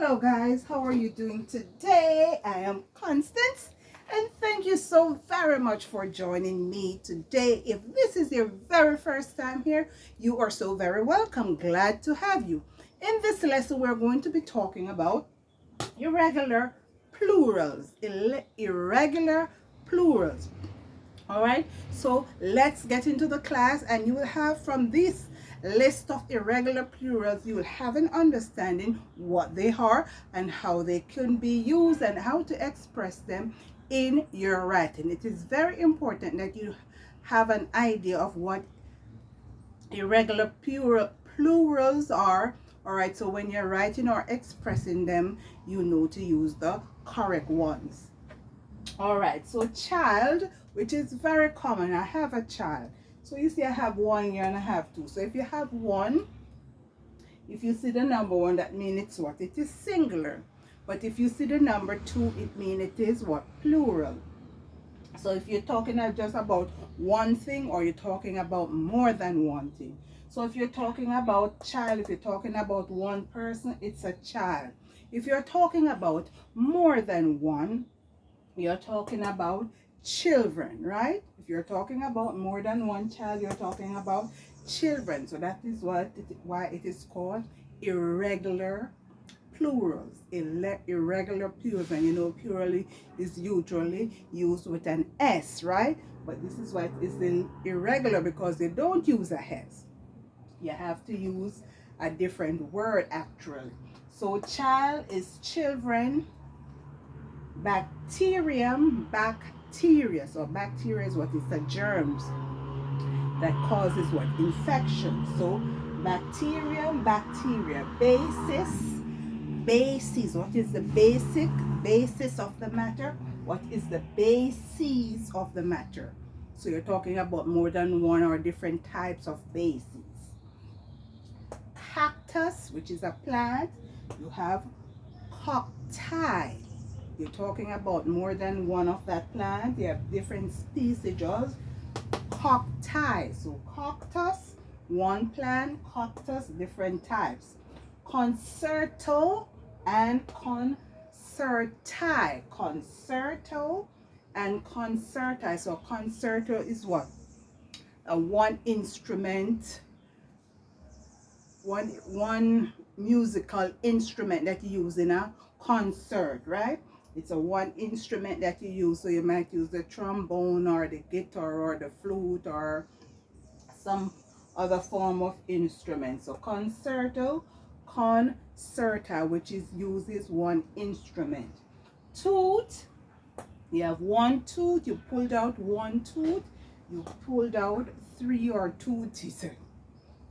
Hello guys, how are you doing today? I am Constance and thank you so very much for joining me today. If this is your very first time here, you are so very welcome. Glad to have you. In this lesson, we're going to be talking about irregular plurals. Irregular plurals. All right, so let's get into the class, and you will have from this list of irregular plurals, you will have an understanding what they are and how they can be used and how to express them in your writing. It is very important that you have an idea of what irregular plurals are. All right, so when you're writing or expressing them, you know to use the correct ones. All right, so child, which is very common. I have a child. So you see I have one here and I have two. So if you have one, if you see the number one, that means it's what? It is singular. But if you see the number two, it means it is what? Plural. So if you're talking just about one thing, or you're talking about more than one thing. So if you're talking about child, if you're talking about one person, it's a child. If you're talking about more than one, you're talking about children, right? If you're talking about more than one child, you're talking about children. So that is why it is called irregular plurals. Irregular plurals, and you know plural is usually used with an S, right? But this is why it is irregular, because they don't use a S. You have to use a different word actually. So child is children, bacterium, bacteria. So bacteria is what? It's the germs that causes what? Infection. So bacterium, bacteria. Basis. What is the basis of the matter? What is the basis of the matter? So you're talking about more than one or different types of bases. Cactus, which is a plant, you have cacti. You're talking about more than one of that plant. You have different species of cacti. So cactus, one plant, cactus, different types. Concerto and concerti. Concerto and concerti. So concerto is what? A one instrument, one musical instrument that you use in a concert, right? It's a one instrument that you use. So you might use the trombone or the guitar or the flute or some other form of instrument. So concerto, concerta, which uses one instrument. Tooth, you have one tooth, you pulled out one tooth, you pulled out three or two teeth.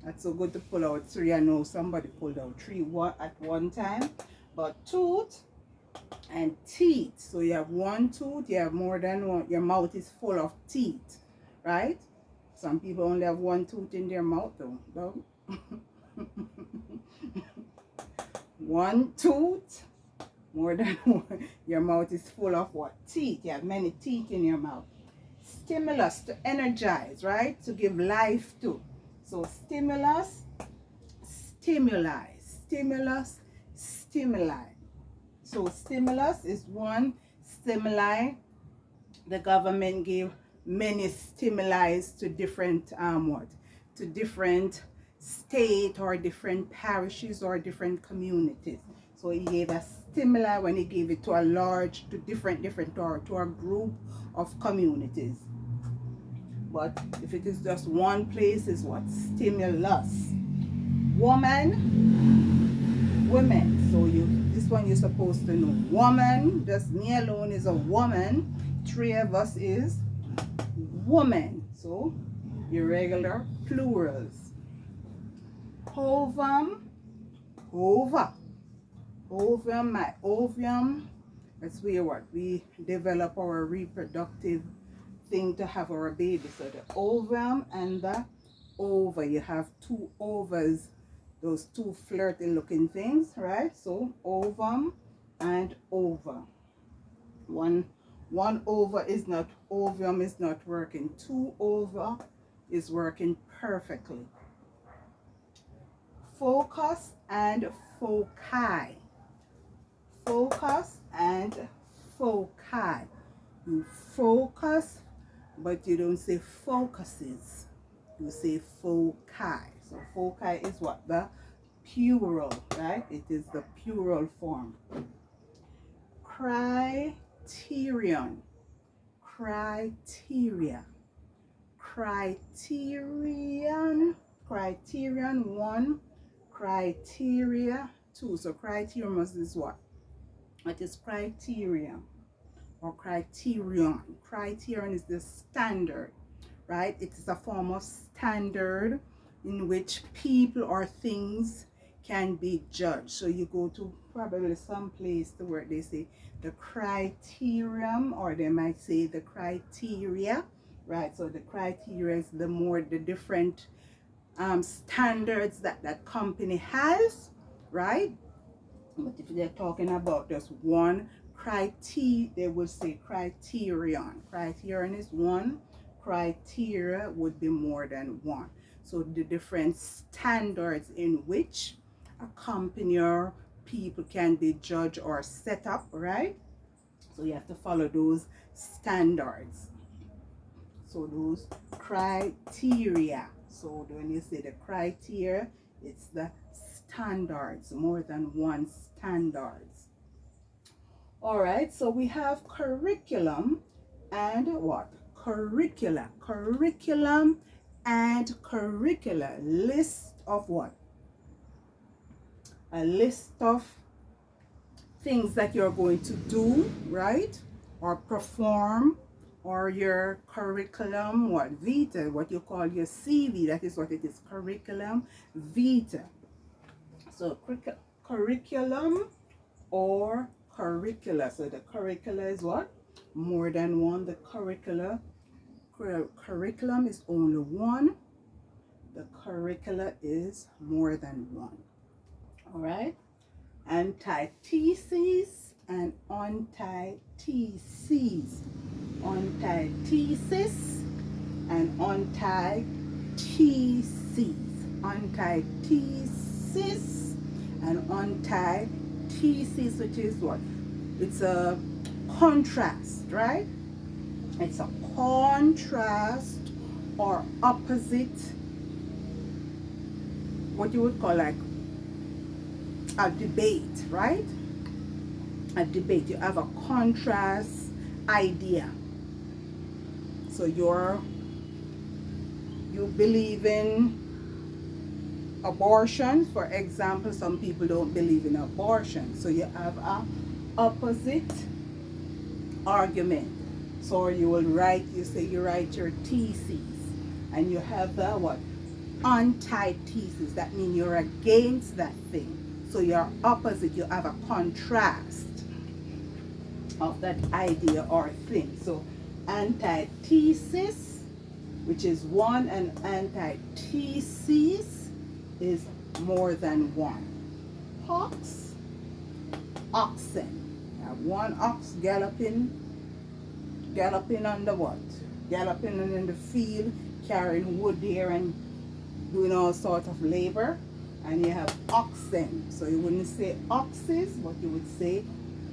That's so good to pull out three. I know somebody pulled out three at one time. But tooth and teeth. So you have one tooth, you have more than one. Your mouth is full of teeth, right? Some people only have one tooth in their mouth though. One tooth, more than one. Your mouth is full of what? Teeth. You have many teeth in your mouth. Stimulus, to energize, right? To give life to. So stimulus, stimuli. Stimulus, stimuli. So stimulus is one stimuli. The government gave many stimuli to different to different state or different parishes or different communities. So he gave a stimuli when he gave it to a large, to different or to a group of communities. But if it is just one place, is what? Stimulus. Women. So this one you're supposed to know. Woman, just me alone is a woman. Three of us is woman. So irregular plurals. Ovum, ova. Ovum, my ovum. That's where what? We develop our reproductive thing to have our baby. So the ovum and the ova. You have two ovas, those two flirty looking things, right? So ovum and ova. One ova is not, ovum is not working. Two ova is working perfectly. Focus and foci. focus and foci. You focus, but you don't say focuses. You say foci. So foci is what? The plural, right? It is the plural form. Criterion. Criteria. Criterion. Criterion 1. Criteria 2. So criterion is what? What is criterion or criterion? Criterion is the standard, right? It is a form of standard in which people or things can be judged. So you go to probably some place to where they say the criterion, or they might say the criteria, right? So the criteria is the different standards that that company has, right? But if they're talking about just one criteria, they would say criterion. Criterion is one. Criteria would be more than one. So the different standards in which a company or people can be judged or set up, right? So you have to follow those standards. So those criteria. So when you say the criteria, it's the standards, more than one standards. All right, so we have curriculum and what? Curricula. Curriculum and curricula. List of what? A list of things that you're going to do, right? Or perform, or your curriculum, what? Vitae, what you call your CV, that is what it is, curriculum vitae. So curriculum or curricula. So the curricula is what? More than one. The curriculum is only one. The curricula is more than one. All right. Antithesis and antitheses. Antithesis and antitheses. Antithesis and antithesis, which is what? It's a contrast, right? It's a contrast or opposite, what you would call like a debate, right? A debate. You have a contrast idea. So you believe in abortion, for example. Some people don't believe in abortion. So you have a opposite argument. So you will write, you write your thesis, and you have the what? Antithesis. That means you're against that thing. So you're opposite, you have a contrast of that idea or thing. So antithesis, which is one, and antithesis is more than one. Ox, oxen. You have one ox galloping on the what? Galloping in the field, carrying wood there and doing all sorts of labor. And you have oxen. So you wouldn't say oxes, but you would say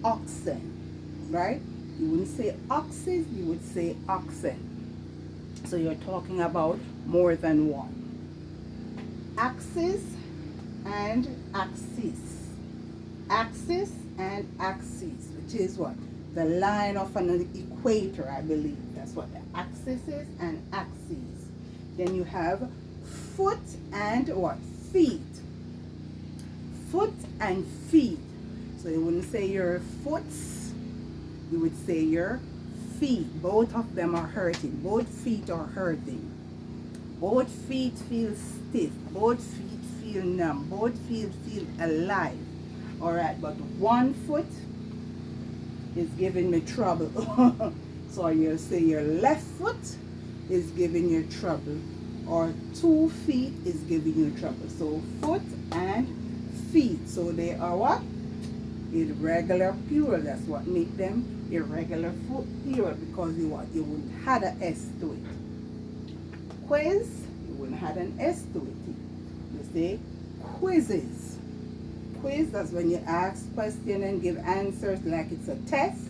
oxen, right? You wouldn't say oxes, you would say oxen. So you're talking about more than one. Axis and axis. Axis and axis, which is what? The line of an equator, I believe. That's what the axis is, and axes. Then you have foot and what? Feet. Foot and feet. So you wouldn't say your foots, you would say your feet. Both of them are hurting. Both feet are hurting. Both feet feel stiff. Both feet feel numb. Both feet feel alive. All right, but one foot is giving me trouble. So you'll say your left foot is giving you trouble, or 2 feet is giving you trouble. So foot and feet. So they are what? Irregular plural. That's what make them irregular plural, because you what? You wouldn't have an S to it. Quiz, you wouldn't have an S to it. You say quizzes. quiz, that's when you ask question and give answers like it's a test.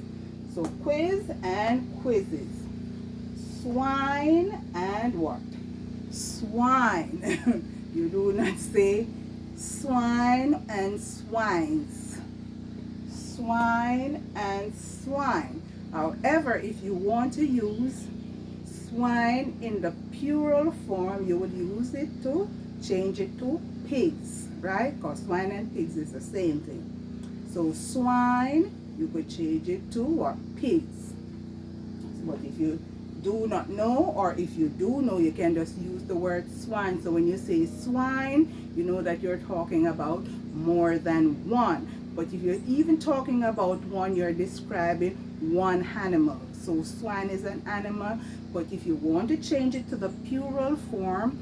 So quiz and quizzes. Swine and what? Swine. You do not say swine and swines. Swine and swine. However, if you want to use swine in the plural form, you would use it to change it to pigs, right? Because swine and pigs is the same thing. So swine, you could change it to what? Pigs. But if you do not know, or if you do know, you can just use the word swine. So when you say swine, you know that you're talking about more than one. But if you're even talking about one, you're describing one animal. So swine is an animal, but if you want to change it to the plural form,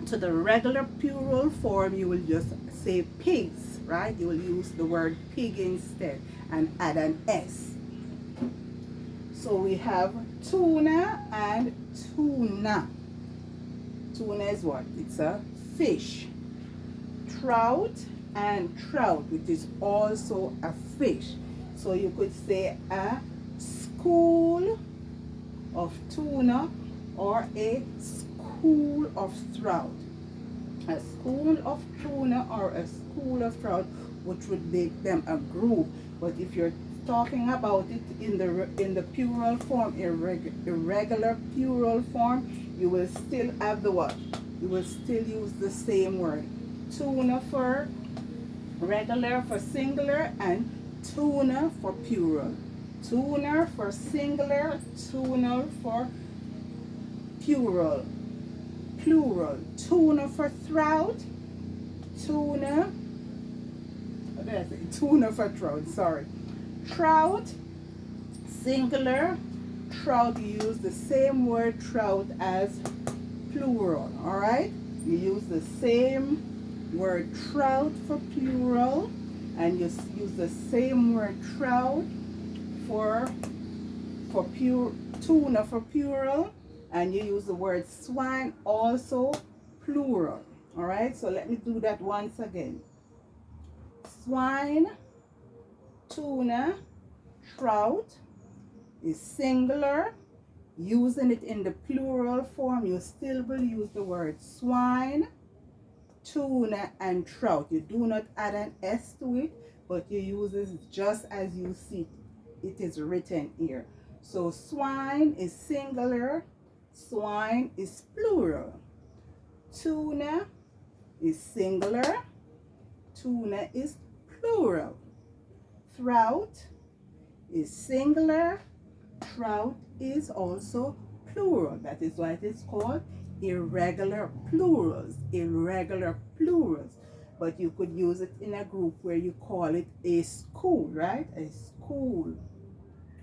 to the regular plural form, you will just say pigs, right? You will use the word pig instead and add an S. So we have tuna and tuna. Tuna is what? It's a fish. Trout and trout, which is also a fish. So you could say a school of tuna or a school of trout. A school of tuna or a school of trout, which would make them a group. But if you're talking about it in the plural form, irregular plural form, you will still have the what? You will still use the same word. Tuna for regular for singular and tuna for plural. Tuna for singular, tuna for plural. Plural. Tuna for trout. Tuna. What did I say? Tuna for trout. Sorry. Trout. Singular. Trout. You use the same word trout as plural. All right. You use the same word trout for plural, and you use the same word trout for tuna for plural, and you use the word swine also plural. All right, so let me do that once again. Swine, tuna, trout is singular. Using it in the plural form, you still will use the word swine, tuna, and trout. You do not add an S to it, but you use it just as you see it is written here. So swine is singular, swine is plural. Tuna is singular, tuna is plural. Trout is singular, trout is also plural. That is why it is called irregular plurals. Irregular plurals. But you could use it in a group where you call it a school, right? A school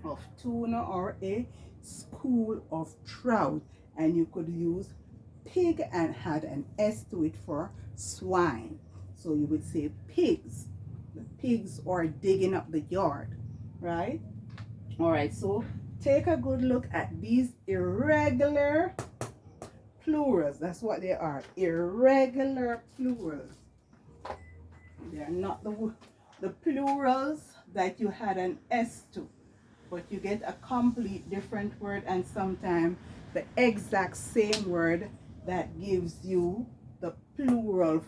of tuna or a school of trout. And you could use pig and add an S to it for swine. So you would say pigs. The pigs are digging up the yard, right? All right, so take a good look at these irregular plurals. That's what they are. Irregular plurals. They are not the plurals that you had an S to, but you get a complete different word, and sometimes the exact same word that gives you the plural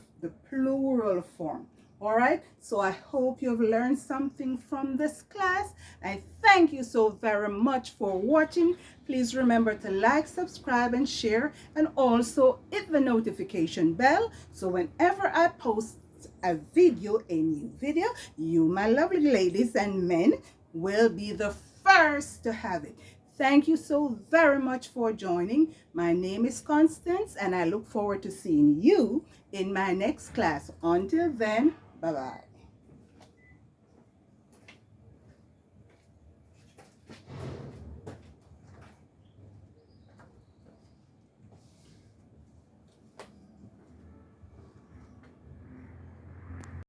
form. All right, so I hope you've learned something from this class. I thank you so very much for watching. Please remember to like, subscribe, and share, and also hit the notification bell so whenever I post a new video, you, my lovely ladies and men, will be the first to have it. Thank you so very much for joining. My name is Constance, and I look forward to seeing you in my next class. Until then, bye-bye.